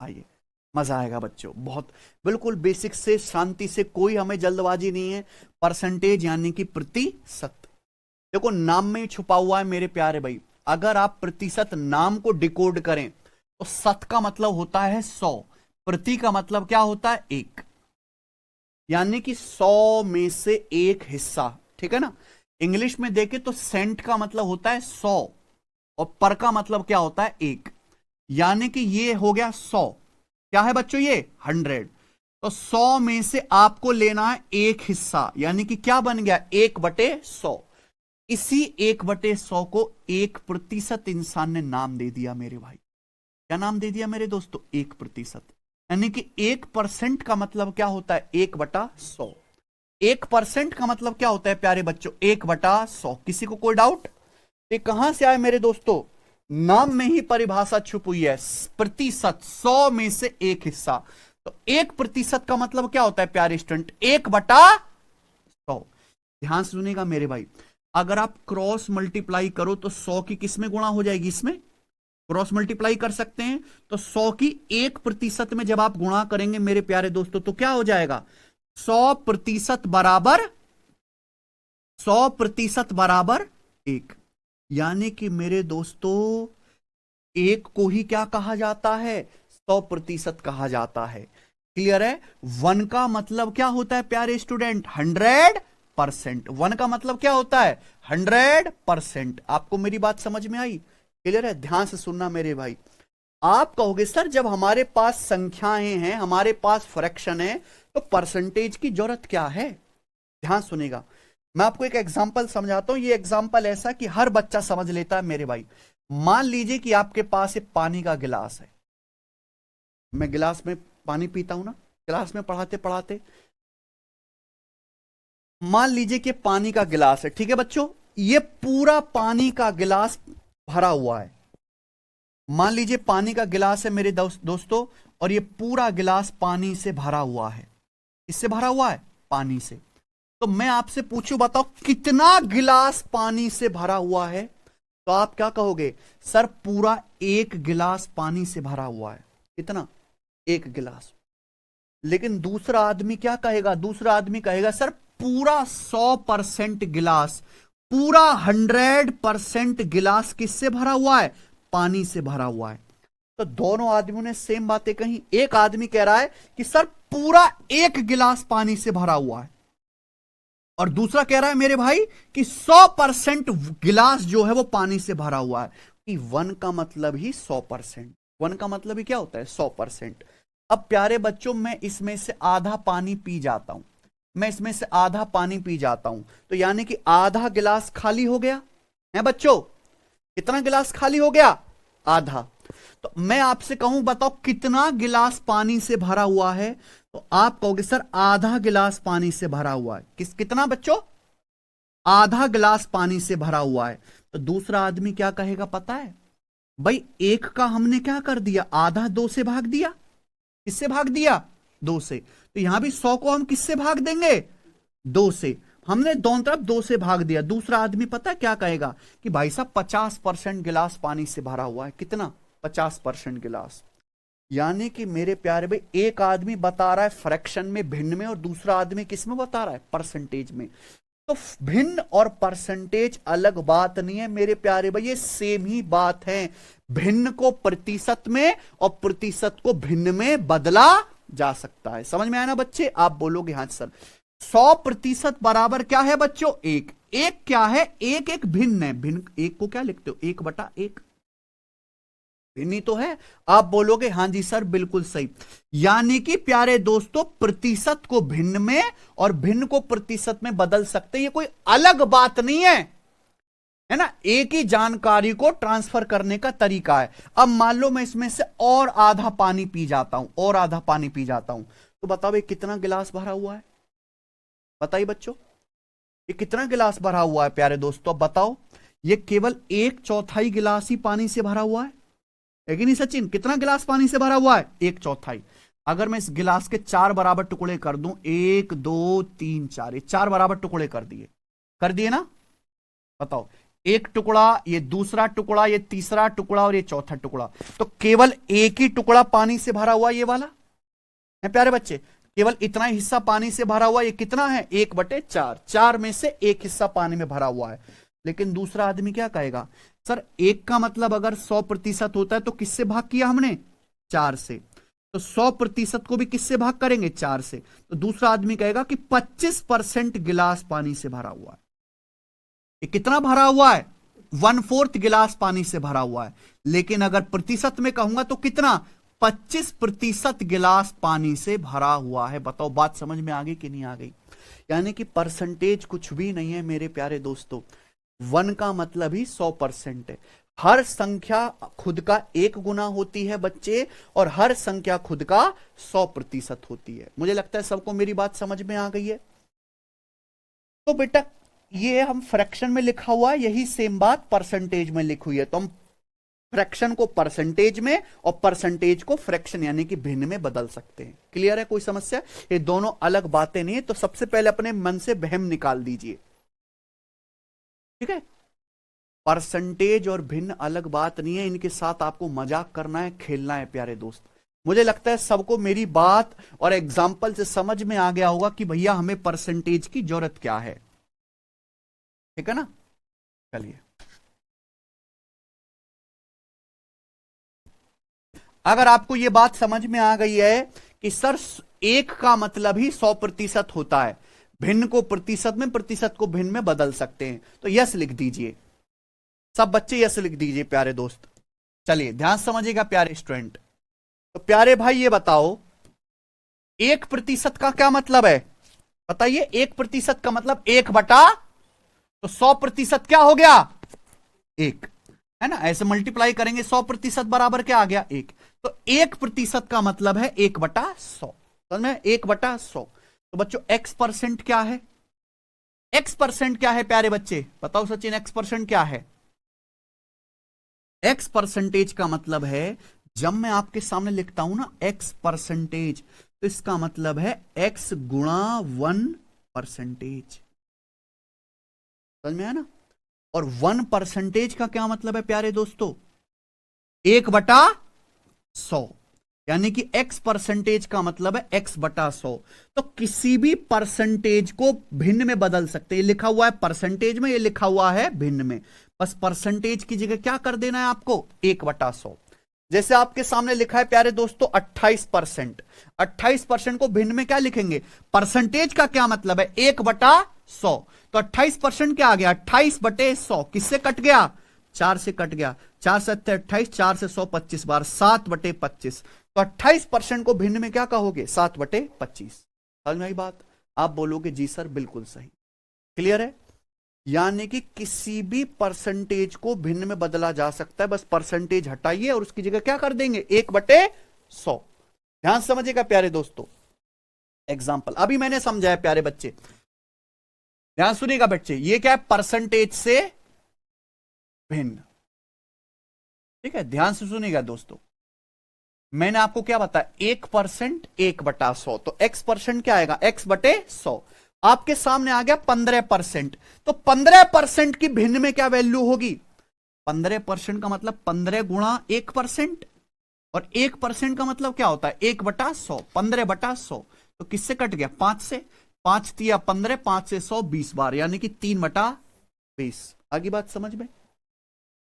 आइए, मजा आएगा बच्चों, बहुत बिल्कुल बेसिक से, शांति से, कोई हमें जल्दबाजी नहीं है। परसेंटेज यानी कि प्रतिशत, देखो नाम में ही छुपा हुआ है मेरे प्यारे भाई। अगर आप प्रतिशत नाम को डिकोड करें तो शत का मतलब होता है 100, प्रति का मतलब क्या होता है 1, यानी कि 100 में से एक हिस्सा, ठीक है ना। इंग्लिश में देखें तो सेंट का मतलब होता है 100 और पर का मतलब क्या होता है 1, यानी कि ये हो गया 100, क्या है बच्चों ये 100। तो 100 में से आपको लेना है एक हिस्सा, यानी कि क्या बन गया 1/100। इसी 1/100 को 1% इंसान ने नाम दे दिया मेरे भाई। क्या नाम दे दिया मेरे दोस्तों 1%, यानी कि 1% का मतलब क्या होता है 1/100। 1% का मतलब क्या होता है प्यारे बच्चों 1/100। किसी को कोई डाउट? ये कहां से आए मेरे दोस्तों? नाम में ही परिभाषा छुप हुई है, प्रतिशत, 100 में से एक हिस्सा। तो 1% का मतलब क्या होता है प्यारे स्टूडेंट 1/100। ध्यान से सुनिएगा मेरे भाई, अगर आप क्रॉस मल्टीप्लाई करो तो 100 की किस में गुणा हो जाएगी? इसमें क्रॉस मल्टीप्लाई कर सकते हैं। तो 100 की 1% में जब आप गुणा करेंगे मेरे प्यारे दोस्तों तो क्या हो जाएगा 100% बराबर 100% बराबर 1, यानी कि मेरे दोस्तों एक को ही क्या कहा जाता है 100% कहा जाता है। क्लियर है? 1 का मतलब क्या होता है प्यारे स्टूडेंट 100%। 1 का मतलब क्या होता है 100%। आपको मेरी बात समझ में आई? क्लियर है? ध्यान से सुनना मेरे भाई। आप कहोगे सर जब हमारे पास संख्याएं हैं, हमारे पास फ्रैक्शन है, तो परसेंटेज की जरूरत क्या है? ध्यान सुनेगा, मैं आपको एक एग्जांपल समझाता हूं। ये एग्जांपल ऐसा कि हर बच्चा समझ लेता है मेरे भाई। मान लीजिए कि आपके पास एक पानी का गिलास है, मैं गिलास में पानी पीता हूं ना क्लास में पढ़ाते पढ़ाते। मान लीजिए कि पानी का गिलास है, ठीक है बच्चों, ये पूरा पानी का गिलास भरा हुआ है। मान लीजिए पानी का गिलास है मेरे दोस्तों, और ये पूरा गिलास पानी से भरा हुआ है। इससे भरा हुआ है पानी से। तो मैं आपसे पूछूं, बताओ कितना गिलास पानी से भरा हुआ है? तो आप क्या कहोगे सर पूरा एक गिलास पानी से भरा हुआ है। कितना? एक गिलास। लेकिन दूसरा आदमी क्या कहेगा? दूसरा आदमी कहेगा सर पूरा 100% गिलास, पूरा 100% गिलास किससे भरा हुआ है? पानी से भरा हुआ है। तो दोनों आदमियों ने सेम बातें कही। एक आदमी कह रहा है कि सर पूरा एक गिलास पानी से भरा हुआ है, और दूसरा कह रहा है मेरे भाई कि 100% गिलास जो है वो पानी से भरा हुआ है। कि 1 का मतलब ही 100%, 1 का मतलब ही क्या होता है 100%। अब प्यारे बच्चों मैं इसमें से आधा पानी पी जाता हूं, मैं इसमें से आधा पानी पी जाता हूं, तो यानी कि आधा गिलास खाली हो गया है बच्चों। कितना गिलास खाली हो गया? आधा। तो मैं आपसे कहूं बताओ कितना गिलास पानी से भरा हुआ है? तो आप कहोगे सर आधा गिलास पानी से भरा हुआ है। कितना बच्चों? आधा गिलास पानी से भरा हुआ है। तो दूसरा आदमी क्या कहेगा पता है? भाई एक का हमने क्या कर दिया, आधा 2 से भाग दिया। किससे भाग दिया? 2 से। तो यहां भी 100 को हम किससे भाग देंगे? 2 से। हमने दोनों तरफ 2 से भाग दिया। दूसरा आदमी पता है क्या कहेगा कि भाई साहब 50% गिलास पानी से भरा हुआ है। कितना? 50% गिलास। यानी कि मेरे प्यारे भाई एक आदमी बता रहा है फ्रैक्शन में, भिन्न में, और दूसरा आदमी किस में बता रहा है? परसेंटेज में। तो भिन्न और परसेंटेज अलग बात नहीं है मेरे प्यारे भाई, ये सेम ही बात है। भिन्न को प्रतिशत में और प्रतिशत को भिन्न में बदला जा सकता है। समझ में आया ना बच्चे? आप बोलोगे हाँ सर 100% बराबर क्या है बच्चों? एक। एक क्या है? एक एक भिन्न है। भिन्न एक को क्या लिखते हो? 1/1 भिन्न ही तो है। आप बोलोगे हाँ जी सर बिल्कुल सही। यानी कि प्यारे दोस्तों प्रतिशत को भिन्न में और भिन्न को प्रतिशत में बदल सकते हैं, ये कोई अलग बात नहीं है ना। एक ही जानकारी को ट्रांसफर करने का तरीका है। अब मान लो मैं इसमें से और आधा पानी पी जाता हूं, और आधा पानी पी जाता हूं, तो बताओ ये कितना गिलास भरा हुआ है? बताइए बच्चों ये कितना गिलास भरा हुआ है प्यारे दोस्तों? बताओ। ये केवल 1/4 गिलास ही पानी से भरा हुआ है कि नहीं सचिन? कितना गिलास पानी से भरा हुआ है? 1/4। अगर मैं इस गिलास के 4 बराबर टुकड़े कर दूं, 1 2 3 4, ये 4 बराबर टुकड़े कर दिए ना? बताओ एक टुकड़ा, ये दूसरा टुकड़ा, ये तीसरा टुकड़ा और ये चौथा टुकड़ा। तो केवल एक ही टुकड़ा पानी से भरा हुआ ये वाला है प्यारे बच्चे, केवल इतना हिस्सा पानी से भरा हुआ। ये कितना है? 1/4, 4 में से एक हिस्सा पानी में भरा हुआ है। लेकिन दूसरा आदमी क्या कहेगा, सर एक का मतलब अगर 100% होता है तो किससे भाग किया हमने? 4 से। तो 100% को भी किससे भाग करेंगे? 4 से। तो दूसरा आदमी कहेगा कि 25% गिलास पानी से भरा हुआ है। ये कितना भरा हुआ है? 1/4 गिलास पानी से भरा हुआ है। लेकिन अगर प्रतिशत में कहूंगा तो कितना? 25% गिलास पानी से भरा हुआ है। बताओ बात समझ में आ गई कि नहीं आ गई? यानी कि परसेंटेज कुछ भी नहीं है मेरे प्यारे दोस्तों। 1 का मतलब ही 100% है। हर संख्या खुद का 1 गुना होती है बच्चे, और हर संख्या खुद का 100% होती है। मुझे लगता है सबको मेरी बात समझ में आ गई है। तो बेटा ये हम फ्रैक्शन में लिखा हुआ है, यही सेम बात परसेंटेज में लिखी हुई है। तो हम फ्रैक्शन को परसेंटेज में और परसेंटेज को फ्रैक्शन यानी कि भिन्न में बदल सकते हैं। क्लियर है? कोई समस्या? ये दोनों अलग बातें नहीं है। तो सबसे पहले अपने मन से वहम निकाल दीजिए, ठीक है? परसेंटेज और भिन्न अलग बात नहीं है, इनके साथ आपको मजाक करना है, खेलना है प्यारे दोस्त। मुझे लगता है सबको मेरी बात और एग्जाम्पल से समझ में आ गया होगा कि भैया हमें परसेंटेज की जरूरत क्या है, ठीक है ना? चलिए, अगर आपको यह बात समझ में आ गई है कि सर 1 का मतलब ही 100% होता है, भिन्न को प्रतिशत में, प्रतिशत को भिन्न में बदल सकते हैं, तो यस लिख दीजिए। सब बच्चे यस लिख दीजिए प्यारे दोस्त। चलिए ध्यान समझिएगा प्यारे स्टूडेंट। तो प्यारे भाई ये बताओ 1% का क्या मतलब है? बताइए। 1% का मतलब 1/, तो 100% क्या हो गया? 1, है ना? ऐसे मल्टीप्लाई करेंगे 100% बराबर क्या आ गया? 1। तो 1% का मतलब है 1/100। समझ में? 1/100। तो बच्चों x% क्या है? x% क्या है प्यारे बच्चे? बताओ सचिन, x% क्या है? x परसेंटेज का मतलब है, जब मैं आपके सामने लिखता हूं ना x%, तो इसका मतलब है x गुणा 1%। समझ में आया ना? और 1% का क्या मतलब है प्यारे दोस्तों? 1/100, यानी कि x% का मतलब है x/100। तो किसी भी परसेंटेज को भिन्न में बदल सकते हैं। ये लिखा हुआ है परसेंटेज में, ये लिखा हुआ है भिन्न में। बस परसेंटेज की जगह क्या कर देना है आपको? 1/100। जैसे आपके सामने लिखा है प्यारे दोस्तों 28%। 28% को भिन्न में क्या लिखेंगे? परसेंटेज का क्या मतलब है? 1/100। तो 28% क्या आ गया? 28/100। किससे कट गया? 4 से कट गया। 4 से 28, 4 से 100 25 बार, 7/25। तो 28% को भिन्न में क्या कहोगे? 7/25। समझ में आई बात? आप बोलोगे जी सर बिल्कुल सही। क्लियर है? यानी कि किसी भी परसेंटेज को भिन्न में बदला जा सकता है। बस परसेंटेज हटाइए और उसकी जगह क्या कर देंगे? 1/100। ध्यान समझिएगा प्यारे दोस्तों। एग्जाम्पल अभी मैंने समझाया प्यारे बच्चे, ध्यान सुनिएगा बच्चे। ये क्या है? परसेंटेज से भिन्न, ठीक है? ध्यान से सुनिएगा दोस्तों। मैंने आपको क्या बताया? 1% 1/100। तो x% क्या आएगा? x/100। आपके सामने आ गया 15%। तो 15% की भिन्न में क्या वैल्यू होगी? 15% का मतलब 15 गुणा 1%, और 1% का मतलब क्या होता है? 1/100। 15/100 तो किससे कट गया? 5 से। 5 तिया 15, 5 से 100 20 बार, यानी कि 3/20। आगे बात समझ में?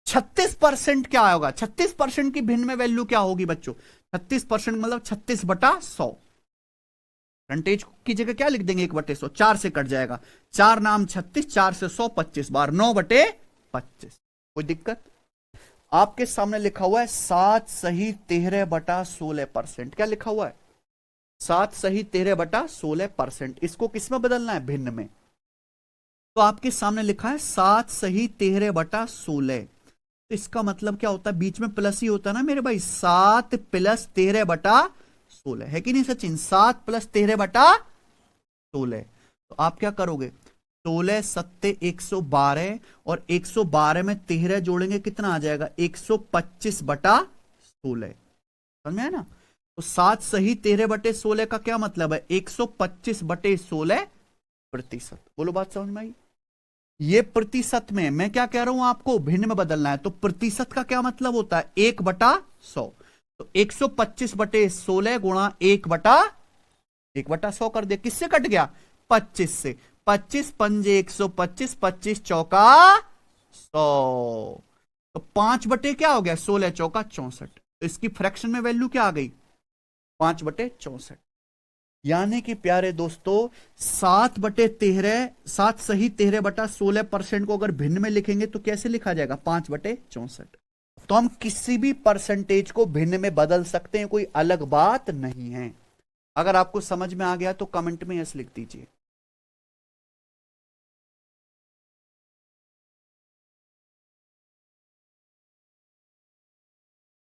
36% क्या होगा? 36% की भिन्न में वैल्यू क्या होगी बच्चों? 36% मतलब 36/100। परसेंटेज की जगह क्या लिख देंगे? 1/100। 4 से कट जाएगा। 4 नाम 36, 4 से 100 25 बार, 9/25। कोई दिक्कत? आपके सामने लिखा हुआ है 7 सही 13/16%। क्या लिखा हुआ है? 7 सही 13/16%। इसको किस में बदलना है? भिन्न में। तो आपके सामने लिखा है 7 सही 13/16। तो इसका मतलब क्या होता है? बीच में प्लस ही होता है ना मेरे भाई। 7 + 13/16 है कि नहीं सचिन? 7 + 13/16। तो आप क्या करोगे? 16 7 112, और 112 में 13 जोड़ेंगे कितना आ जाएगा? 125/16। समझ में है ना? तो 7 सही 13/16 का क्या मतलब है? 125/16%। बोलो बात समझ में आई? ये प्रतिशत में, मैं क्या कह रहा हूं आपको, भिन्न में बदलना है। तो प्रतिशत का क्या मतलब होता है, 1/100। तो 125/16 गुणा 1/100 कर दिया, किससे कट गया, 25 से। 25 पंजे 125, 25 चौका 100। तो 5 क्या हो गया, 16 चौका 64। तो इसकी फ्रैक्शन में वैल्यू क्या आ गई, 5/64। यानी कि प्यारे दोस्तों 7/13, 7 सही 13/16% को अगर भिन्न में लिखेंगे तो कैसे लिखा जाएगा, 5/64। तो हम किसी भी परसेंटेज को भिन्न में बदल सकते हैं, कोई अलग बात नहीं है। अगर आपको समझ में आ गया तो कमेंट में यस लिख दीजिए।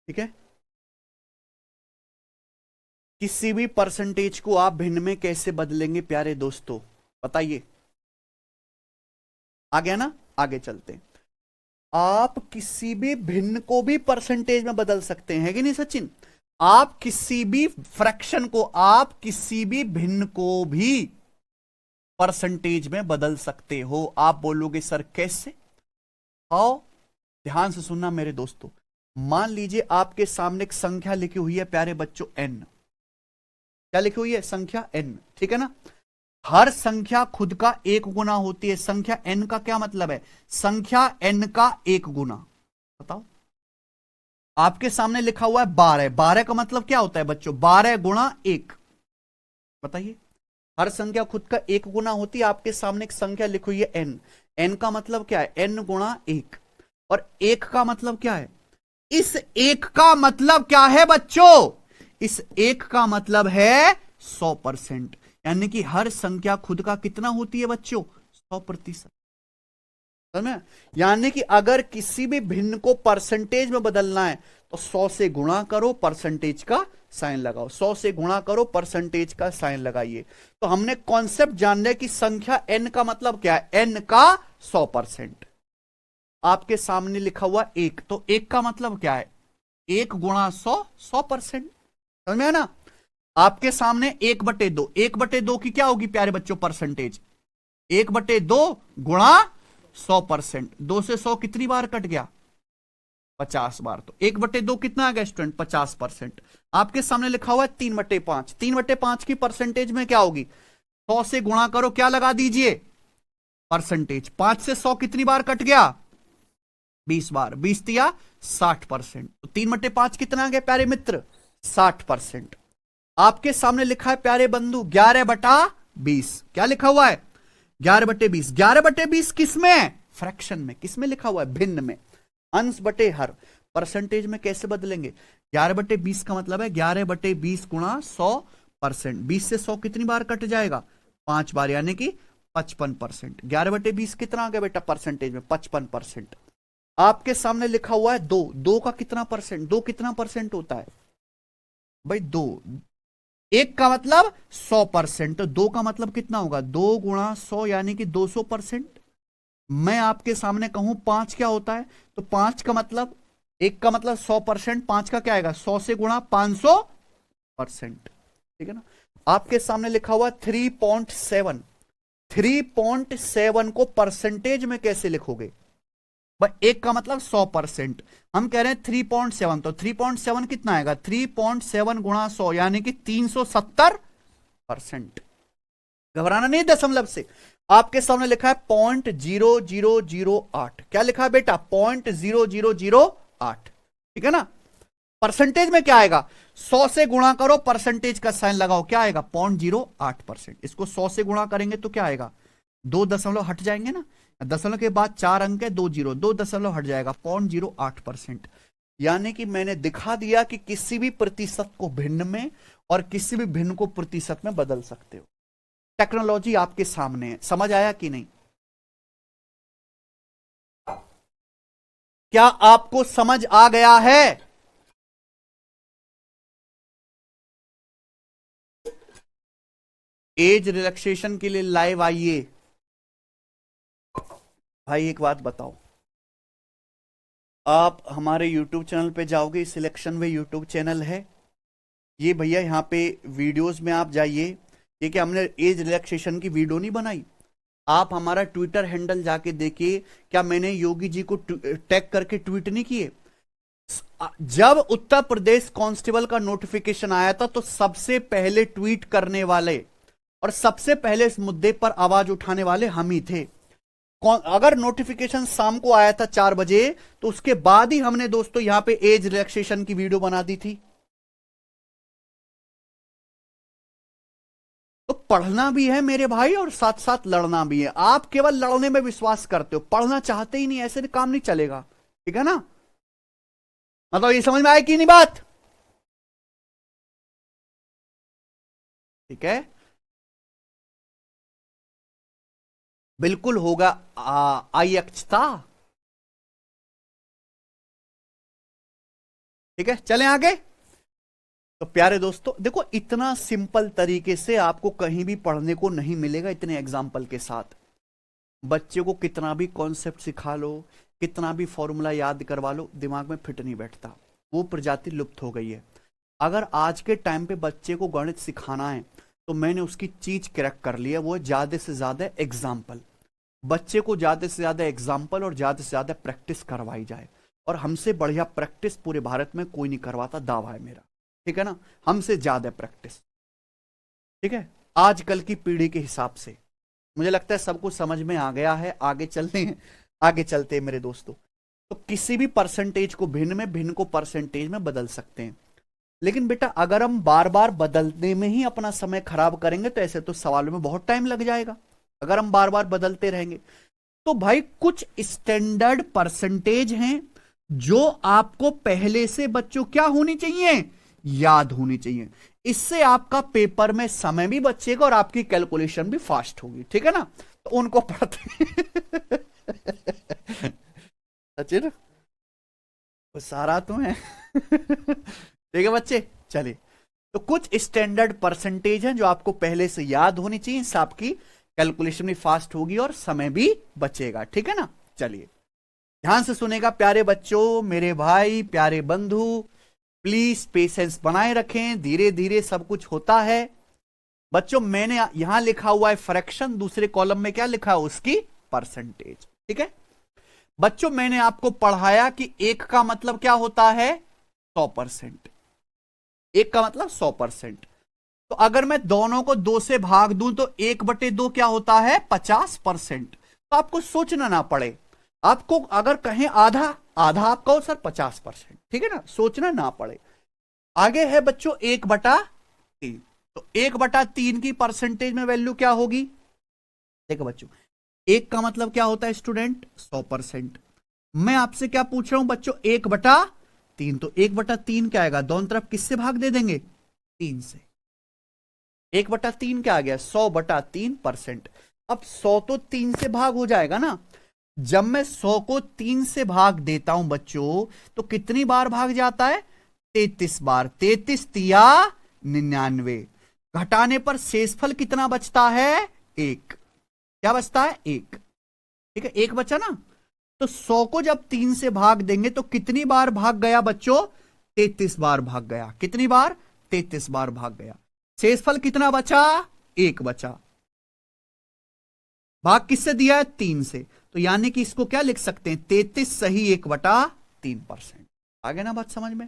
ठीक है, किसी भी परसेंटेज को आप भिन्न में कैसे बदलेंगे प्यारे दोस्तों, बताइए। आ गया ना, आगे चलते हैं। आप किसी भी भिन्न को भी परसेंटेज में बदल सकते हैं, कि नहीं सचिन। आप किसी भी फ्रैक्शन को, आप किसी भी भिन्न को भी परसेंटेज में बदल सकते हो। आप बोलोगे सर कैसे, आओ ध्यान से सुनना मेरे दोस्तों। मान लीजिए आपके सामने एक संख्या लिखी हुई है प्यारे बच्चों, n। क्या लिखी हुई है, संख्या n, ठीक है ना। हर संख्या खुद का एक गुना होती है। संख्या n का क्या मतलब है, संख्या n का एक गुना। बताओ, आपके सामने लिखा हुआ है 12। 12 का मतलब क्या होता है बच्चों, 12 गुणा 1। बताइए, हर संख्या खुद का एक गुना होती है। आपके सामने एक संख्या लिखी हुई है n। n का मतलब क्या है, n गुणा 1। और 1 का मतलब क्या है, इस 1 का मतलब क्या है बच्चों, इस 1 का मतलब है 100%। यानी कि हर संख्या खुद का कितना होती है बच्चों, 100%। समझ में, यानी कि अगर किसी भी भिन्न को परसेंटेज में बदलना है तो 100 से गुणा करो, परसेंटेज का साइन लगाओ। 100 से गुणा करो, परसेंटेज का साइन लगाइए। तो हमने कॉन्सेप्ट जान लिया कि संख्या n का मतलब क्या है, n का 100%। आपके सामने लिखा हुआ 1, तो 1 का मतलब क्या है, 1 गुणा 100, 100%। समझ में है ना। आपके सामने 1/2, 1/2 की क्या होगी प्यारे बच्चों परसेंटेज, 1/2 गुणा 100%। 2 से 100 कितनी बार कट गया, 50 बार। तो 1/2 कितना आ गया स्टूडेंट, 50%। आपके सामने लिखा हुआ है 3/5। 3/5 की परसेंटेज में क्या होगी, 100 से गुणा करो, क्या लगा दीजिए, परसेंटेज। 5 से 100 कितनी बार कट गया, 20 बार। 20 दिया 60%। तो 3/5 कितना आ गया प्यारे मित्र, 60%। आपके सामने लिखा है प्यारे बंधु 11/20। क्या लिखा हुआ है, 11/20। 11/20 किस में, फ्रैक्शन में। किस में लिखा हुआ है, भिन्न में। अंश बटे हर, परसेंटेज में कैसे बदलेंगे, 11/20 का मतलब है 11/20 गुणा 100%। 20 से 100 कितनी बार कट जाएगा, 5 बार, यानी कि 55%। 11/20 कितना आ गया बेटा परसेंटेज में, 55%। आपके सामने लिखा हुआ है 2। 2 का कितना परसेंट, 2 कितना परसेंट होता है भाई, 2। 1 का मतलब 100%, तो 2 का मतलब कितना होगा, 2 गुणा 100 यानी कि 200%। मैं आपके सामने कहूं 5 क्या होता है, तो 5 का मतलब, 1 का मतलब 100%, 5 का क्या आएगा, 100 से गुणा 500%। ठीक है ना। आपके सामने लिखा हुआ 3.7। 3.7 को परसेंटेज में कैसे लिखोगे भाई, 1 का मतलब 100%, हम कह रहे हैं 3.7। तो 3.7 कितना आएगा, 3.7 गुणा 100 यानी कि 370%। घबराना नहीं दशमलव से। आपके सामने लिखा है 0.0008। क्या लिखा है बेटा, 0.0008। ठीक है ना। परसेंटेज में क्या आएगा, 100 से गुणा करो, परसेंटेज का साइन लगाओ, क्या आएगा 0.08%। इसको 100 से गुणा करेंगे तो क्या आएगा, 2 दशमलव हट जाएंगे ना, दशमलव के बाद 4 अंक है, 2 जीरो, 2 दशमलव हट जाएगा, 0.08%। यानी कि मैंने दिखा दिया कि किसी भी प्रतिशत को भिन्न में और किसी भी भिन्न को प्रतिशत में बदल सकते हो। टेक्नोलॉजी आपके सामने है, समझ आया कि नहीं, क्या आपको समझ आ गया है। एज रिलैक्सेशन के लिए लाइव आइए। भाई एक बात बताओ, आप हमारे YouTube चैनल पे जाओगे, सिलेक्शन में YouTube चैनल है, ये भैया यहाँ पे वीडियोस में आप जाइए। ये क्या हमने एज रिलैक्सेशन की वीडियो नहीं बनाई, आप हमारा ट्विटर हैंडल जाके देखिए, क्या मैंने योगी जी को टैग करके ट्वीट नहीं किए? जब उत्तर प्रदेश कांस्टेबल का नोटिफिकेशन आया था तो सबसे पहले ट्वीट करने वाले और सबसे पहले इस मुद्दे पर आवाज उठाने वाले हम ही थे। अगर नोटिफिकेशन शाम को आया था 4 बजे तो उसके बाद ही हमने दोस्तों यहां पे एज रिलैक्सेशन की वीडियो बना दी थी। तो पढ़ना भी है मेरे भाई और साथ साथ लड़ना भी है। आप केवल लड़ने में विश्वास करते हो, पढ़ना चाहते ही नहीं, ऐसे काम नहीं चलेगा। ठीक है ना? मतलब ये समझ में आए कि नहीं बात? ठीक है, बिल्कुल होगा। आई अक्षता। ठीक है, चलें आगे। तो प्यारे दोस्तों देखो, इतना सिंपल तरीके से आपको कहीं भी पढ़ने को नहीं मिलेगा। इतने एग्जाम्पल के साथ बच्चे को कितना भी कॉन्सेप्ट सिखा लो, कितना भी फॉर्मूला याद करवा लो, दिमाग में फिट नहीं बैठता। वो प्रजाति लुप्त हो गई है। अगर आज के टाइम पे बच्चे को गणित सिखाना है तो मैंने उसकी चीज क्रैक कर ली है, वो ज्यादा से ज्यादा एग्जाम्पल। बच्चे को ज्यादा से ज्यादा एग्जाम्पल और ज्यादा से ज्यादा प्रैक्टिस करवाई जाए, और हमसे बढ़िया प्रैक्टिस पूरे भारत में कोई नहीं करवाता, दावा है मेरा। ठीक है ना? हमसे ज्यादा प्रैक्टिस। ठीक है, आजकल की पीढ़ी के हिसाब से मुझे लगता है सबको समझ में आ गया है। आगे चलते हैं, आगे चलते हैं मेरे दोस्तों। तो किसी भी परसेंटेज को भिन्न को परसेंटेज में बदल सकते हैं, लेकिन बेटा अगर हम बार बार बदलने में ही अपना समय खराब करेंगे तो ऐसे तो सवालों में बहुत टाइम लग जाएगा। अगर हम बार बार बदलते रहेंगे तो भाई कुछ स्टैंडर्ड परसेंटेज हैं जो आपको पहले से बच्चों क्या होनी चाहिए, याद होनी चाहिए। इससे आपका पेपर में समय भी बचेगा और आपकी कैलकुलेशन भी फास्ट होगी। ठीक है ना? तो उनको पढ़ते सचिन वो सारा तो है ठीक है बच्चे, चलिए। तो कुछ स्टैंडर्ड परसेंटेज हैं जो आपको पहले से याद होनी चाहिए, इससे आपकी कैलकुलेशन भी फास्ट होगी और समय भी बचेगा। ठीक है ना? चलिए ध्यान से सुनेगा प्यारे बच्चों, मेरे भाई, प्यारे बंधु, प्लीज पेशेंस बनाए रखें, धीरे धीरे सब कुछ होता है। बच्चों मैंने यहां लिखा हुआ है फ्रैक्शन, दूसरे कॉलम में क्या लिखा है, उसकी परसेंटेज। ठीक है बच्चों, मैंने आपको पढ़ाया कि एक का मतलब क्या होता है, 100%। एक का मतलब 100%। तो अगर मैं दोनों को 2 से भाग दूं तो 1/2 क्या होता है, 50%। तो आपको सोचना ना पड़े। आपको अगर कहें आधा, आधा आप कहो सर 50%। ठीक है ना? सोचना ना पड़े। आगे है बच्चों 1/3। तो 1/3 की परसेंटेज में वैल्यू क्या होगी? देखो बच्चों, एक का मतलब क्या होता है स्टूडेंट, 100%। मैं आपसे क्या पूछ रहा हूं बच्चों, 1/3। तो 1/3 क्या आएगा, दोनों तरफ किससे भाग दे देंगे, 3 से। 1/3 क्या आ गया, 100/3%। अब 100 तो 3 से भाग हो जाएगा ना। जब मैं 100 को 3 से भाग देता हूं बच्चों तो कितनी बार भाग जाता है, 33 बार। 33 तिया 99। घटाने पर शेषफल कितना बचता है, 1। क्या बचता है, 1। ठीक है, 1 बचा ना। तो 100 को जब 3 से भाग देंगे तो कितनी बार भाग गया बच्चों, 33 बार भाग गया। कितनी बार, 33 बार भाग गया। शेषफल कितना बचा, 1 बचा। भाग किससे दिया है, 3 से। तो यानी कि इसको क्या लिख सकते हैं, 33 सही 1/3%। आगे ना बात समझ में?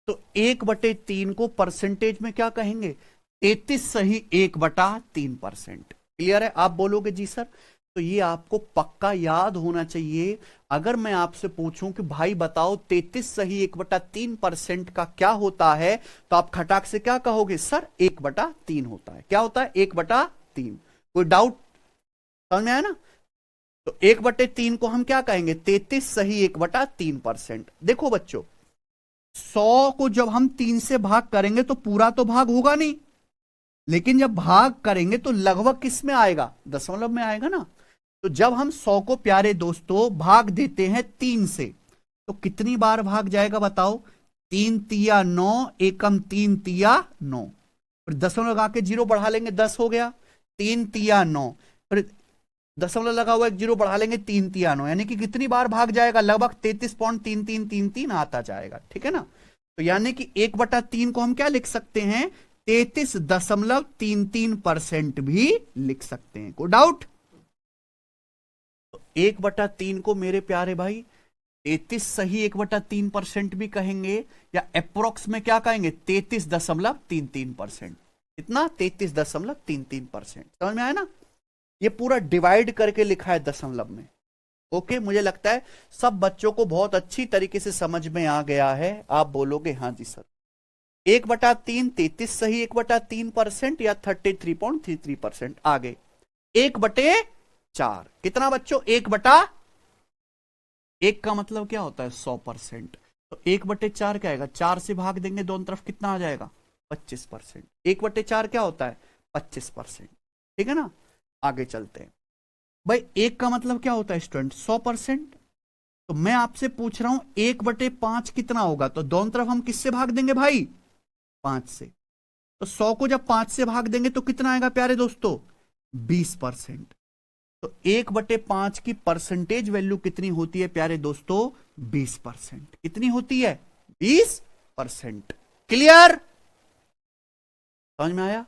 तो 1/3 को परसेंटेज में क्या कहेंगे, 33 सही 1/3%। क्लियर है? आप बोलोगे जी सर। तो ये आपको पक्का याद होना चाहिए। अगर मैं आपसे पूछूं कि भाई बताओ 33 सही 1/3% का क्या होता है, तो आप खटाक से क्या कहोगे, सर 1/3 होता है। क्या होता है, 1/3। कोई डाउट? समझ में आया ना? तो 1/3 को हम क्या कहेंगे, 33 सही 1/3%। देखो बच्चों, 100 को जब हम 3 से भाग करेंगे तो पूरा तो भाग होगा नहीं, लेकिन जब भाग करेंगे तो लगभग किस में आएगा, दशमलव में आएगा ना। तो जब हम 100 को प्यारे दोस्तों भाग देते हैं 3 से तो कितनी बार भाग जाएगा बताओ, 3 तिया 9, एकम 3 तिया 9। फिर दशमलव लगा के 0 बढ़ा लेंगे, 10 हो गया। 3 तिया 9, फिर दशमलव लगा हुआ 0 बढ़ा लेंगे, 3 तिया 9, यानी कि कितनी बार भाग जाएगा, लगभग 33.3333 आता जाएगा। ठीक है ना? तो यानी कि 1/3 को हम क्या लिख सकते हैं, 33.33% भी लिख सकते हैं। कोई डाउट? 1/3 को मेरे प्यारे भाई 33 सही 1/3% भी कहेंगे, या अप्रोक्स में क्या कहेंगे 33.33%। इतना 33.33%। समझ में आया ना? ये पूरा डिवाइड करके लिखा है दशमलव में। ओके, मुझे लगता है सब बच्चों को बहुत अच्छी तरीके से समझ में आ गया है। आप बोलोगे हाँ जी सर। 1/3 33 सही 1/3% या 33.33%। आगे 1/4 कितना बच्चों? 1 का मतलब क्या होता है 100%। तो 1/4 क्या आएगा? 4 से भाग देंगे दोनों तरफ, कितना आ जाएगा? 25%। 1/4 क्या होता है? 25%। ठीक है ना? आगे चलते हैं भाई। 1 का मतलब क्या होता है स्टूडेंट? 100%। तो मैं आपसे पूछ रहा हूं 1/5 कितना होगा? तो दोनों तरफ हम किससे भाग देंगे भाई? 5 से। तो 100 को जब 5 से भाग देंगे तो कितना आएगा प्यारे दोस्तों? 20%। तो 1/5 की परसेंटेज वैल्यू कितनी होती है प्यारे दोस्तों? 20%। कितनी होती है? 20%। क्लियर? समझ में आया?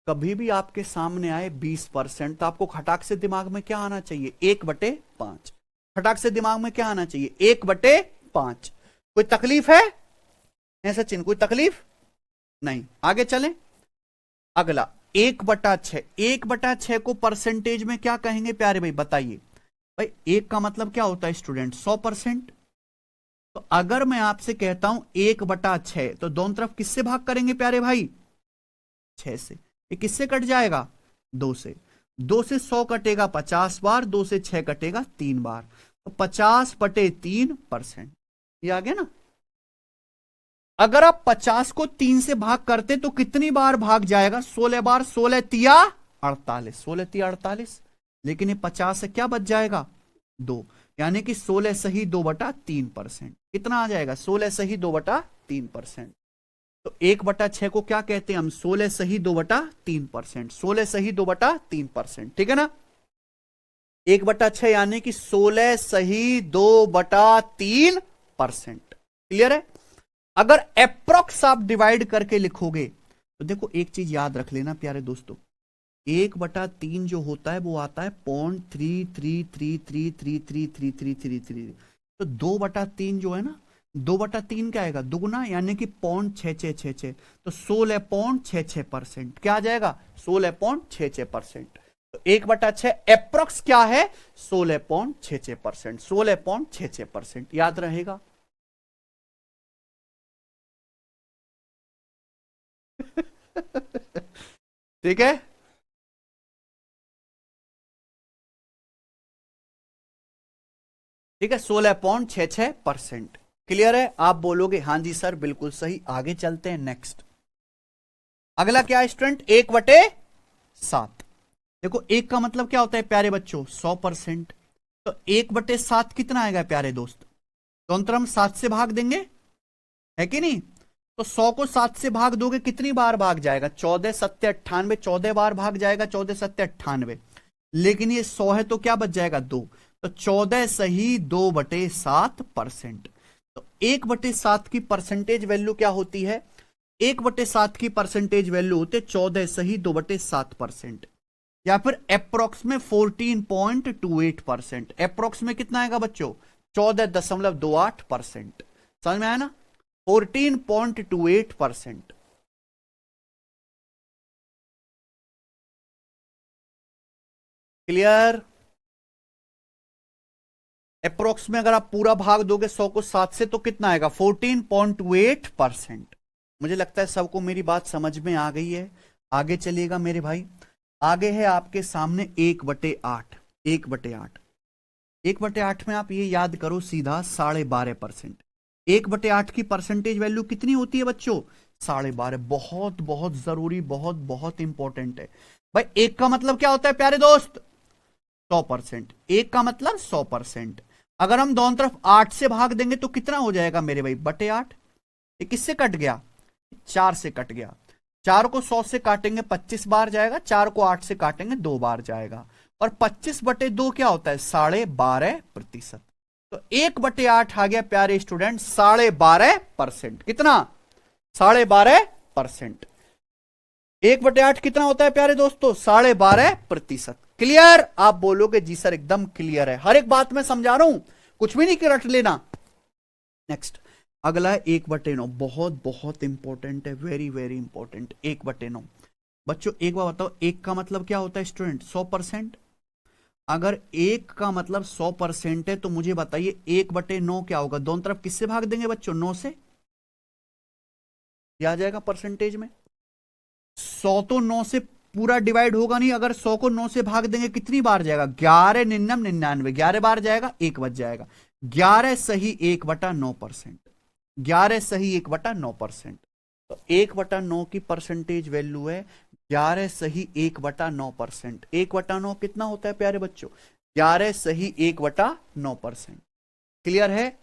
कभी भी आपके सामने आए 20% तो आपको खटाक से दिमाग में क्या आना चाहिए? 1/5। खटाक से दिमाग में क्या आना चाहिए? 1/5। कोई तकलीफ है? सचिन कोई तकलीफ नहीं? आगे चलें। अगला 1/6। 1/6 को परसेंटेज में क्या कहेंगे प्यारे भाई? बताइए भाई। 1 का मतलब क्या होता है स्टूडेंट? 100%। तो अगर मैं आपसे कहता हूं 1/6 तो दोनों तरफ किससे भाग करेंगे प्यारे भाई? 6 से। ये किससे कट जाएगा? 2 से। 2 से 100 कटेगा 50 बार, 2 से 6 कटेगा 3 बार। तो 50/3%। ये आ गया ना? अगर आप 50 को 3 से भाग करते तो कितनी बार भाग जाएगा? 16 बार। 16 तिया 48। 16 तिया 48। लेकिन ये 50 से क्या बच जाएगा? 2। यानी कि 16 सही 2/3%। कितना आ जाएगा? 16 सही 2/3%। तो 1/6 को क्या कहते हैं हम? 16 सही 2/3%। 16 सही 2/3%। ठीक है ना? 1/6 यानी कि 16 सही 2/3%। क्लियर है? अगर अप्रोक्स आप डिवाइड करके लिखोगे तो देखो एक चीज याद रख लेना प्यारे दोस्तों, 1/3 जो होता है वो आता है 0.3333333333। तो 2/3 जो है ना, 2/3 क्या आएगा? दुगुना, यानी कि 0.6666। तो 16.66%। क्या आ जाएगा? 16.66%। तो 1/6 अप्रोक्स क्या है? 16.66%। 16.66%। याद रहेगा? ठीक है? ठीक है, 16.66%। क्लियर है? आप बोलोगे हाँ जी सर बिल्कुल सही। आगे चलते हैं नेक्स्ट। अगला क्या है स्टूडेंट? 1/7। देखो 1 का मतलब क्या होता है प्यारे बच्चों? 100%। तो 1/7 कितना आएगा प्यारे दोस्त? दोनों तरफ हम 7 से भाग देंगे, है कि नहीं? तो 100 को 7 से भाग दोगे कितनी बार भाग जाएगा? 14 7 98। 14 बार भाग जाएगा। 14 7 98। लेकिन ये 100 है तो क्या बच जाएगा? 2। तो 14 सही 2/7%। तो 1/7 की परसेंटेज वैल्यू क्या होती है? 1/7 की परसेंटेज वैल्यू होते 14 सही 2/7%, या फिर अप्रोक्स में 14.28%। अप्रोक्स में कितना आएगा बच्चों? 14.28%। समझ में आया ना? 14.28%। क्लियर? अप्रोक्स में अगर आप पूरा भाग दोगे 100 को 7 से तो कितना आएगा? 14.28%। मुझे लगता है सबको मेरी बात समझ में आ गई है। आगे चलिएगा मेरे भाई। आगे है आपके सामने 1/8। 1/8। 1/8 में आप ये याद करो सीधा 12.5%। 1/8 की परसेंटेज वैल्यू कितनी होती है बच्चों? 12.5। बहुत बहुत जरूरी, बहुत बहुत इंपॉर्टेंट है भाई। 1 का मतलब क्या होता है प्यारे दोस्त? 100%। 1 का मतलब 100%। अगर हम दोनों तरफ 8 से भाग देंगे तो कितना हो जाएगा मेरे भाई? 8/8। ये किससे कट गया? 4 से कट गया। 4 को 100 से काटेंगे 25 बार जाएगा। 4 को 8 से काटेंगे 2 बार जाएगा। और 25/2 क्या होता है? 12.5%। तो 1/8 आ गया प्यारे स्टूडेंट 12.5%। कितना? 12.5%। 1/8 कितना होता है प्यारे दोस्तों? 12.5%। क्लियर? आप बोलोगे जी सर एकदम क्लियर है, हर एक बात में समझा रहा हूं, कुछ भी नहीं कि रट लेना। नेक्स्ट अगला है 1/9, बहुत बहुत इंपॉर्टेंट है, वेरी वेरी इंपॉर्टेंट। 1/9 बच्चों एक बार बताओ, एक का मतलब क्या होता है स्टूडेंट? 100%। अगर एक का मतलब 100% है तो मुझे बताइए 1/9 क्या होगा? दोनों तरफ किससे भाग देंगे बच्चों? 9 से। क्या आ जाएगा परसेंटेज में? 100 तो 9 से पूरा डिवाइड होगा नहीं, अगर 100 को 9 से भाग देंगे कितनी बार जाएगा? 11 निन्नम 99, 11 बार जाएगा, 1 बच जाएगा। 11 सही 1/9%, 11 सही 1/9%। तो 1/9 की परसेंटेज वैल्यू है 11 सही 1/9%। 1/9 कितना होता है प्यारे बच्चों? 11 सही 1/9%। क्लियर है?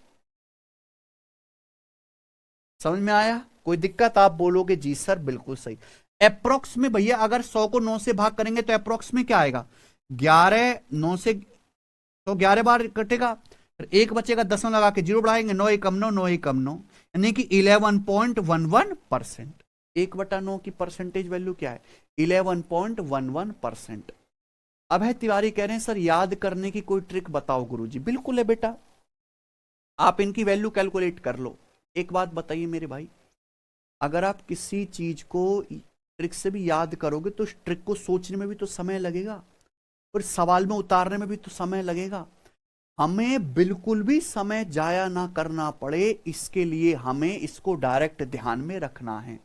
समझ में आया? कोई दिक्कत? आप बोलोगे जी सर बिल्कुल सही। अप्रोक्स में भैया अगर 100 को 9 से भाग करेंगे तो अप्रोक्स में क्या आएगा? 11 9 से तो 11 बार कटेगा, फिर एक बचेगा, 10 लगा के 0 बढ़ाएंगे, 9 एकम 9, 9 एकम 9, यानी कि 11.11%। 1/9 की परसेंटेज वैल्यू क्या है? 11.11%। अब है तिवारी कह रहे हैं सर याद करने की कोई ट्रिक बताओ गुरुजी। बिल्कुल है बेटा, आप इनकी वैल्यू कैलकुलेट कर लो। एक बात बताइए मेरे भाई, अगर आप किसी चीज को ट्रिक से भी याद करोगे तो उस ट्रिक को सोचने में भी तो समय लगेगा और सवाल में उतारने में भी तो समय लगेगा। हमें बिल्कुल भी समय जाया ना करना पड़े, इसके लिए हमें इसको डायरेक्ट ध्यान में रखना है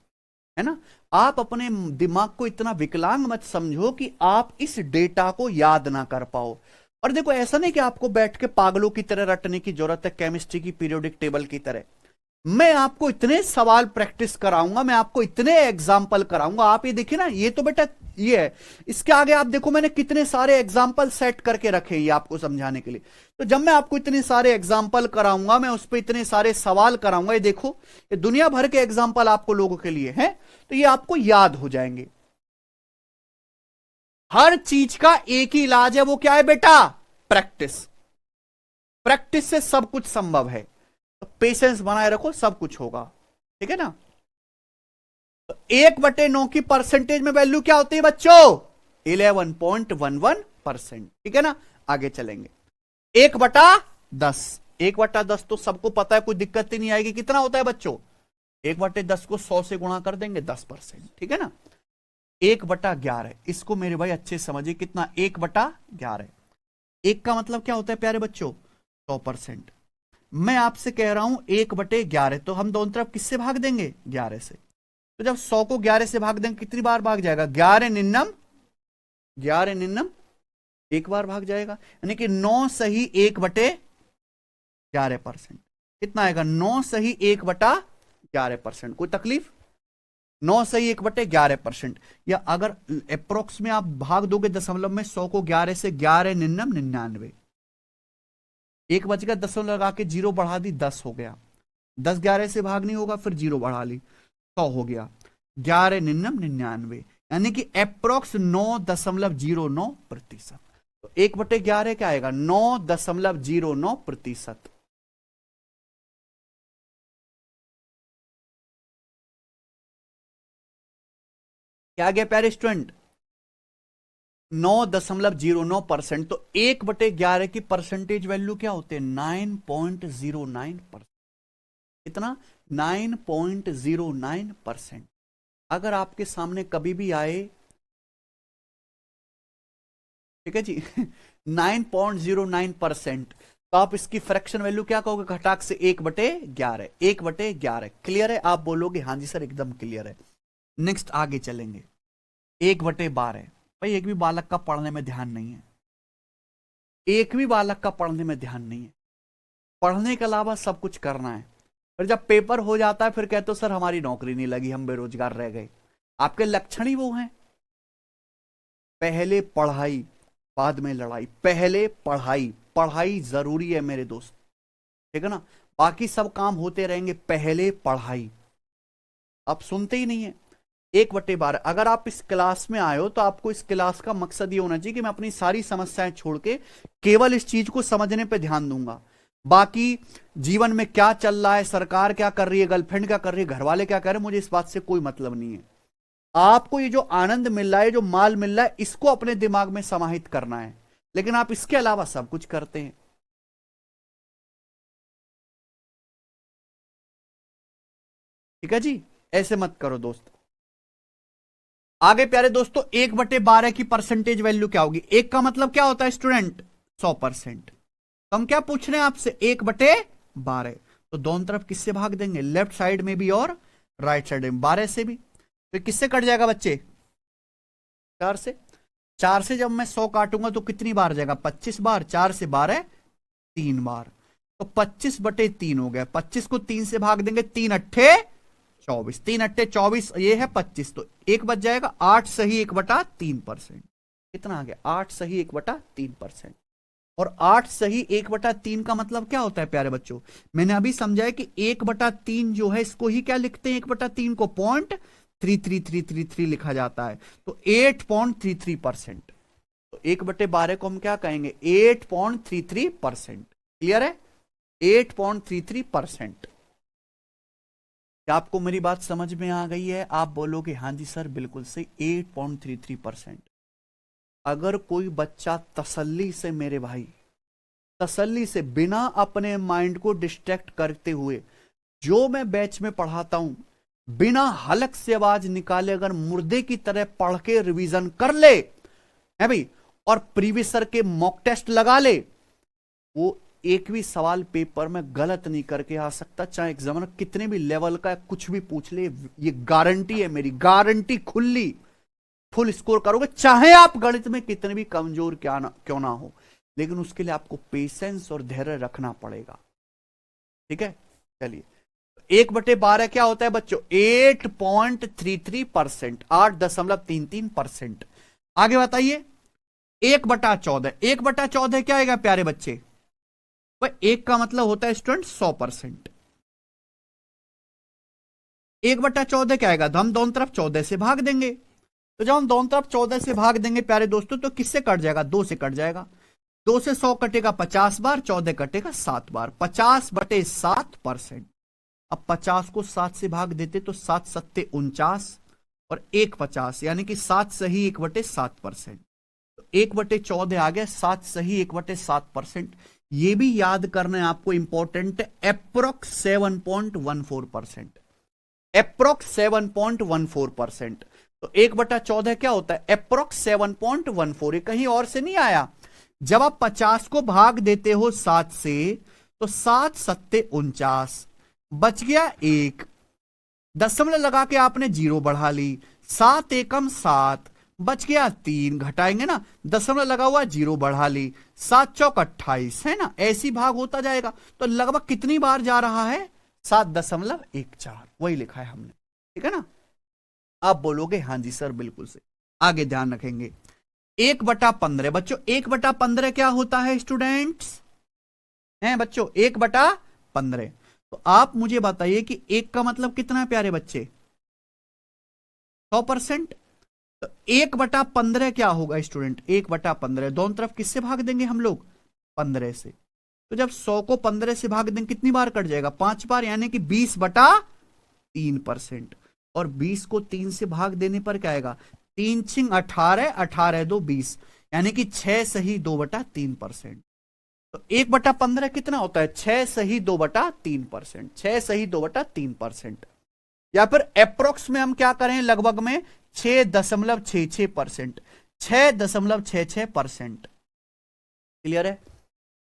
ना। आप अपने दिमाग को इतना विकलांग मत समझो कि आप इस डेटा को याद ना कर पाओ। और देखो ऐसा नहीं कि आपको बैठ के पागलों की तरह रटने की जरूरत है, केमिस्ट्री की पीरियोडिक टेबल की तरह। मैं आपको इतने सवाल प्रैक्टिस कराऊंगा, मैं आपको इतने एग्जाम्पल कराऊंगा। आप ये देखिए ना, ये तो बेटा ये है, इसके आगे आप देखो मैंने कितने सारे एग्जाम्पल सेट करके रखे ये आपको समझाने के लिए। तो जब मैं आपको इतने सारे एग्जाम्पल कराऊंगा, मैं उस पर इतने सारे सवाल कराऊंगा, ये देखो ये दुनिया भर के एग्जाम्पल आपको लोगों के लिए हैं, तो ये आपको याद हो जाएंगे। हर चीज का एक ही इलाज है, वो क्या है बेटा? प्रैक्टिस। प्रैक्टिस से सब कुछ संभव है, तो पेशेंस बनाए रखो, सब कुछ होगा। ठीक है ना। तो 1/9 की परसेंटेज में वैल्यू क्या होती है बच्चों? 11.11%। ठीक है ना। आगे चलेंगे। 1/10, 1/10 तो सबको पता है, कोई दिक्कत ही नहीं आएगी। कितना होता है बच्चों? 1/10 को 100 से गुणा कर देंगे, 10%। ठीक है ना। 1/11, इसको मेरे भाई अच्छे समझिए, कितना? 1/11। एक का मतलब क्या होता है प्यारे बच्चों? 100%। मैं आपसे कह रहा हूं 1/11, तो हम दोनों तरफ किससे भाग देंगे? 11 से। तो जब 100 को 11 से भाग देंगे कितनी बार भाग जाएगा? 11 निन्नम 1 बार भाग जाएगा, यानी कि 9 सही 1/11%। कितना आएगा? 9 सही 1/11%। कोई तकलीफ? 9 सही 1/11%। या अगर अप्रोक्स में आप भाग दोगे दशमलव में 100 को 11 से, 11 निन्नम 99, एक बच गया, दशमलव लगा के 0 बढ़ा दी, 10 हो गया। 10 11 से भाग नहीं होगा, फिर 0 बढ़ा ली, 100 हो गया। 11 निन्नम 99, यानी कि अप्रोक्स 9.09%। तो 1/11 क्या आएगा? 9.09%। क्या गया प्यारे स्टूडेंट? 9.09%। तो 1/11 की परसेंटेज वैल्यू क्या होते हैं? 9.09%। कितना? 9.09%। अगर आपके सामने कभी भी आए, ठीक है जी 9.09%, तो आप इसकी फ्रैक्शन वैल्यू क्या कहोगे? घटाक से 1/11, 1/11। क्लियर है? आप बोलोगे हाँ जी सर एकदम क्लियर है। नेक्स्ट आगे चलेंगे। 1/12। भाई एक भी बालक का पढ़ने में ध्यान नहीं है, एक भी बालक का पढ़ने में ध्यान नहीं है। पढ़ने के अलावा सब कुछ करना है, फिर जब पेपर हो जाता है फिर कहते हो सर हमारी नौकरी नहीं लगी, हम बेरोजगार रह गए। आपके लक्षण ही वो हैं। पहले पढ़ाई बाद में लड़ाई। पहले पढ़ाई, पढ़ाई जरूरी है मेरे दोस्त, ठीक है ना। बाकी सब काम होते रहेंगे, पहले पढ़ाई। आप सुनते ही नहीं है। 1/12। अगर आप इस क्लास में आए हो तो आपको इस क्लास का मकसद ये होना चाहिए कि मैं अपनी सारी समस्याएं छोड़ के केवल इस चीज को समझने पे ध्यान दूंगा। बाकी जीवन में क्या चल रहा है, सरकार क्या कर रही है, गर्लफ्रेंड क्या कर रही है, घर वाले क्या कर रहे हैं, मुझे इस बात से कोई मतलब नहीं है। आपको ये जो आनंद मिल रहा है, जो माल मिल रहा है, इसको अपने दिमाग में समाहित करना है, लेकिन आप इसके अलावा सब कुछ करते हैं। ठीक है जी, ऐसे मत करो दोस्त। आगे प्यारे दोस्तों, 1/12 की परसेंटेज वैल्यू क्या होगी? एक का मतलब क्या होता है स्टूडेंट? 100%। तो हम क्या पूछ रहे हैं आपसे? 1/12। तो दोनों तरफ किससे भाग देंगे? लेफ्ट साइड में भी और राइट साइड में, 12 से भी। तो किससे कट जाएगा बच्चे? 4 से। 4 से जब मैं 100 काटूंगा तो कितनी बार जाएगा? 25 बार। 4 से 12 3 बार, तो 25/3 हो गया। 25 को 3 से भाग देंगे, 3 अट्ठे 24, 3 अट्ठे 24, ये है 25, तो एक बच जाएगा। 8 सही 1/3%। कितना आ गया? 8 सही 1/3%। और 8 सही 1/3 का मतलब क्या होता है प्यारे बच्चों? मैंने अभी समझाया कि 1/3 जो है, इसको ही क्या लिखते हैं? 1/3 को 0.33333 लिखा जाता है, तो 8.33%। तो 1/12 को हम क्या कहेंगे? 8.33%। क्लियर है? 8.33%। क्या आपको मेरी बात समझ में आ गई है? आप बोलोगे हाँ जी सर बिल्कुल सही, 8.33%। अगर कोई बच्चा तसल्ली से, मेरे भाई तसल्ली से, बिना अपने माइंड को डिस्ट्रैक्ट करते हुए जो मैं बैच में पढ़ाता हूं, बिना हलक से आवाज निकाले अगर मुर्दे की तरह पढ़ के रिवीजन कर ले है भाई, और प्रीवियस सर के मॉक टेस्ट लगा ले, वो एक भी सवाल पेपर में गलत नहीं करके आ सकता, चाहे एग्जामिनर कितने भी लेवल का कुछ भी पूछ ले। ये गारंटी है मेरी, गारंटी खुली, फुल स्कोर करोगे, चाहे आप गणित में कितने भी कमजोर क्यों ना हो, लेकिन उसके लिए आपको पेशेंस और धैर्य रखना पड़ेगा। ठीक है, चलिए। 1/12 क्या होता है बच्चों? 8.33%, 8.33%। आगे बताइए। 1/14, 1/14 क्या आएगा प्यारे बच्चे? भाई एक का मतलब होता है स्टूडेंट 100%। 1/14 क्या आएगा? तो हम दोनों तरफ 14 से भाग देंगे। तो जब हम दोनों तरफ 14 से भाग देंगे प्यारे दोस्तों, तो किससे कट जाएगा? 2 से कट जाएगा। 2 से 100 कटेगा 50 बार, 14 कटेगा 7 बार, 50/7%। अब 50 को 7 से भाग देते तो 7 सत्ते 49 और 1 50, यानी कि 7 सही 1/7%। तो 1/14 आ गया, 7 सही 1/7%। ये भी याद करना है आपको, इंपॉर्टेंट, अप्रोक्स 7.14%। अप्रोक्स 7.14%। तो 1/14 क्या होता है? अप्रोक्स 7.14। कहीं और से नहीं आया। जब आप 50 को भाग देते हो 7 से, तो 7 सत्ते 49, बच गया 1, दशमलव लगा के आपने 0 बढ़ा ली, 7 एकम 7, बच गया 3, घटाएंगे ना, दशमलव लगा हुआ 0 बढ़ा ली, 7 चौक 28, है ना? ऐसी भाग होता जाएगा। तो लगभग कितनी बार जा रहा है? 7.14, वही लिखा है हमने। ठीक है ना? आप बोलोगे हाँ जी सर बिल्कुल से। आगे ध्यान रखेंगे। 1/15 बच्चों, 1/15 क्या होता है स्टूडेंट्स? हैं बच्चों 1/15। तो आप मुझे बताइए कि 1 का मतलब कितना है प्यारे बच्चे? 100%। तो 1/15 क्या होगा स्टूडेंट? 1/15 दोनों तरफ किससे भाग देंगे हम लोग? 15 से। तो जब 100 को 15 से भाग देंगे कितनी बार कट जाएगा? 5 बार, यानी कि 20/3%। और 20 को 3 से भाग देने पर क्या आएगा? 3 छिंग 18, 18 2 20, यानी कि 6 सही 2/3%। तो 1/15 कितना होता है? 6 सही 2/3%, 6 सही 2/3%। या फिर अप्रोक्स में हम क्या करें? लगभग में 6.66%, 6.66%। क्लियर है?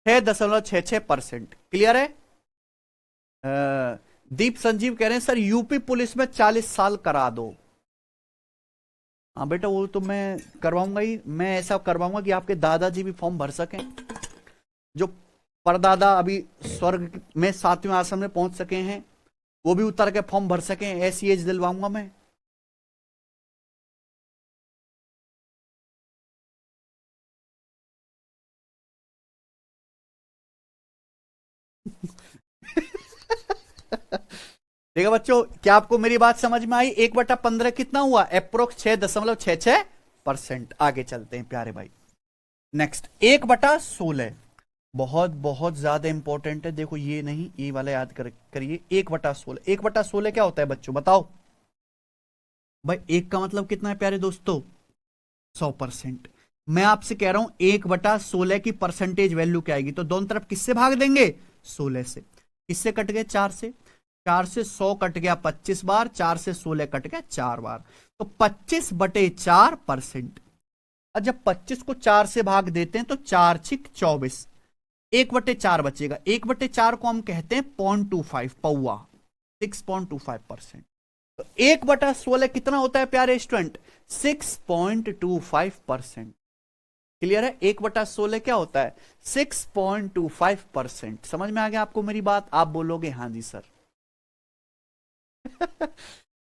6.66%। क्लियर है? दीप संजीव कह रहे हैं सर यूपी पुलिस में 40 साल करा दो। हाँ बेटा, वो तो मैं करवाऊंगा ही। मैं ऐसा करवाऊंगा कि आपके दादाजी भी फॉर्म भर सकें, जो परदादा अभी स्वर्ग में 7वें आश्रम में पहुंच सके हैं, वो भी उतर के फॉर्म भर सकें। ऐसी एज दिलवाऊंगा मैं। ठीक है बच्चों, क्या आपको मेरी बात समझ में आई? 1/15 कितना हुआ? अप्रोक्स 6.66%। आगे चलते हैं प्यारे भाई। नेक्स्ट 1/16, बहुत बहुत ज्यादा इंपॉर्टेंट है। देखो ये नहीं, ये वाला याद करिए। 1/16, 1/16 क्या होता है बच्चों? बताओ। भाई एक का मतलब कितना है प्यारे दोस्तों? 100%। मैं आपसे कह रहा हूं 1/16 की परसेंटेज वैल्यू क्या आएगी? तो दोनों तरफ किससे भाग देंगे? 16 से। किससे कट गए? 4 से। 4 से 100 कट गया 25 बार, 4 से 16 कट गया 4 बार, तो 25/4%। और जब 25 को 4 से भाग देते हैं तो 4 छिक 24, 1/4 बचेगा। 1/4 को हम कहते हैं 0.25 पौवा, 6.25%। तो 1/16 कितना होता है प्यारे स्टूडेंट? 6.25%। क्लियर है? 1/16 क्या होता है? 6.25%। समझ में आ गया आपको मेरी बात? आप बोलोगे हाँ जी सर।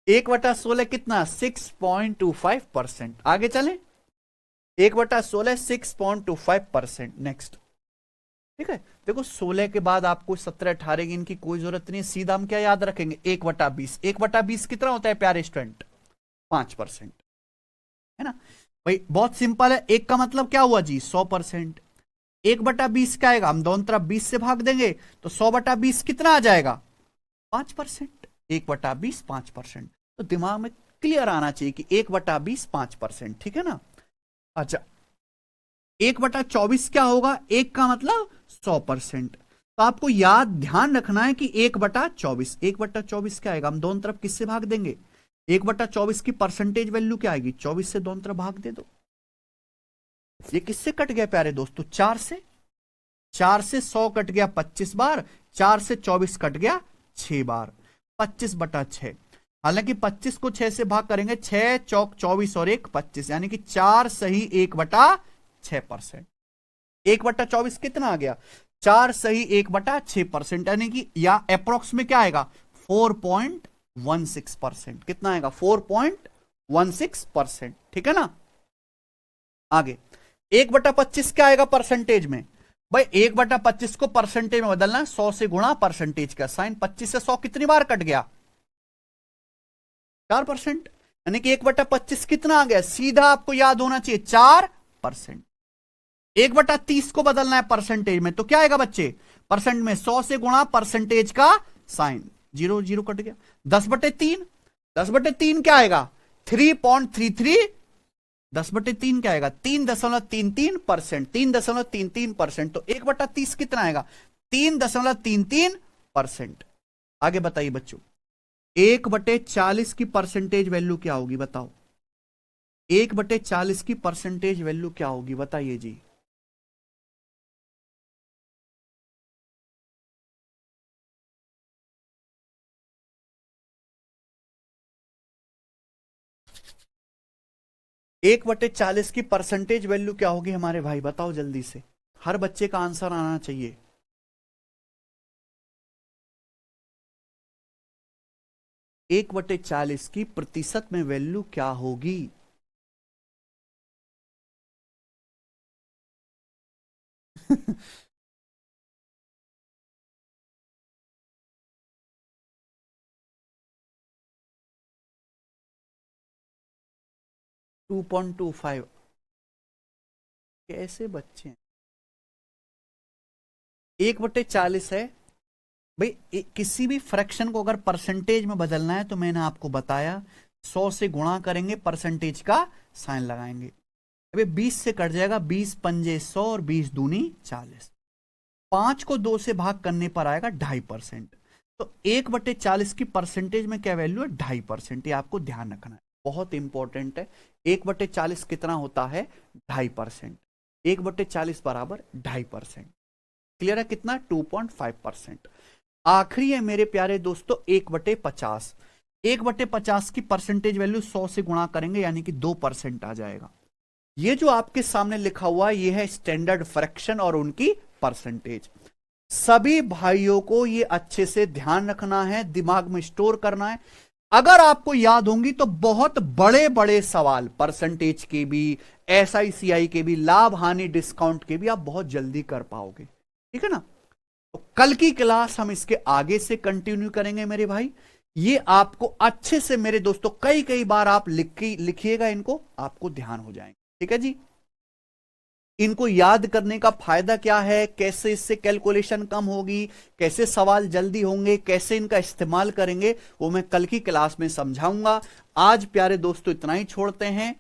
1/16 कितना? 6.25%। आगे चलें। 1/16 6.25%। नेक्स्ट। ठीक है, देखो 16 के बाद आपको 17 18 की इनकी कोई जरूरत नहीं है, सीधा हम क्या याद रखेंगे? 1/20। 1/20 कितना होता है प्यारे स्टूडेंट? 5%। है ना भाई? बहुत सिंपल है। एक का मतलब क्या हुआ जी? 100%। 1/20 क्या आएगा? हम दोनों तरफ 20 से भाग देंगे तो 100/20 कितना आ जाएगा? 5%। 1/20 5%। तो दिमाग में क्लियर आना चाहिए कि 1/20 5%। ठीक है ना? अच्छा, 1/24 क्या होगा? एक का मतलब 100%। तो आपको याद ध्यान रखना है कि 1/24। 1/24 क्या आएगा? हम दोनों तरफ किससे भाग देंगे? 1/24 की परसेंटेज वैल्यू क्या आएगी? 24 से दोनों तरफ भाग दे दो। ये किससे कट गया प्यारे दोस्तों? 4 से। 4 से 100 कट गया 25 बार, 4 से 24 कट गया 6 बार, 25/6। हालांकि 25 को 6 से भाग करेंगे, 6 चौक 24 और 1 25, यानी कि 4 सही 1/6%। 1/24 कितना आ गया? 4 सही 1/6%, यानी कि या अप्रोक्स में क्या आएगा? 4.16%। कितना आएगा? 4.16%। ठीक है ना? आगे 1/25 क्या आएगा परसेंटेज में? भाई 1/25 को परसेंटेज में बदलना है, 100 से गुणा परसेंटेज का साइन। 25 से 100 कितनी बार कट गया? 4%। यानी कि 1/25 कितना आ गया? सीधा आपको याद होना चाहिए 4%। 1/30 को बदलना है परसेंटेज में, तो क्या आएगा बच्चे? परसेंट में 100 से गुणा परसेंटेज का साइन, 0 0 कट गया। 10/3। 10/3 क्या आएगा? 3.33। 10/3 क्या आएगा? 3.33%। 3.33%। तो 1/30 कितना आएगा? 3.33%। आगे बताइए बच्चों, 1/40 की परसेंटेज वैल्यू क्या होगी? बताओ 1/40 की परसेंटेज वैल्यू क्या होगी? बताइए जी। एक बटे 40 की परसेंटेज वैल्यू क्या होगी हमारे भाई? बताओ जल्दी से, हर बच्चे का आंसर आना चाहिए। 1/40 की प्रतिशत में वैल्यू क्या होगी? टू 2.25। कैसे बच्चे हैं? 1/40 है भाई। किसी भी फ्रैक्शन को अगर परसेंटेज में बदलना है तो मैंने आपको बताया 100 से गुणा करेंगे, परसेंटेज का साइन लगाएंगे। अभी 20 से कट जाएगा, 20 पंजे 100 और 20 दूनी 40। 5 को 2 से भाग करने पर आएगा 2.5%। तो 1/40 की परसेंटेज में क्या वैल्यू है? 2.5%। ये आपको ध्यान रखना है, बहुत इंपॉर्टेंट है। 1/40 कितना होता है? 2.5%। 1/40 बराबर 2.5%। क्लियर है? कितना? 2.5%। आखिरी है मेरे प्यारे दोस्तों 1/50। 1/50 की परसेंटेज वैल्यू 100 से गुणा करेंगे, यानी कि 2% आ जाएगा। ये जो आपके सामने लिखा हुआ है ये है स्टैंडर्ड फ्रैक्शन और उनकी परसेंटेज। सभी भाइयों को ये अच्छे से ध्यान रखना है, दिमाग में स्टोर करना है। अगर आपको याद होंगी तो बहुत बड़े बड़े सवाल परसेंटेज के भी, SICI के भी, लाभ हानि डिस्काउंट के भी आप बहुत जल्दी कर पाओगे। ठीक है ना? तो कल की क्लास हम इसके आगे से कंटिन्यू करेंगे मेरे भाई। ये आपको अच्छे से मेरे दोस्तों कई कई बार आप लिखिएगा इनको, आपको ध्यान हो जाएंगे। ठीक है जी? इनको याद करने का फायदा क्या है, कैसे इससे कैलकुलेशन कम होगी, कैसे सवाल जल्दी होंगे, कैसे इनका इस्तेमाल करेंगे, वो मैं कल की क्लास में समझाऊंगा। आज प्यारे दोस्तों इतना ही छोड़ते हैं।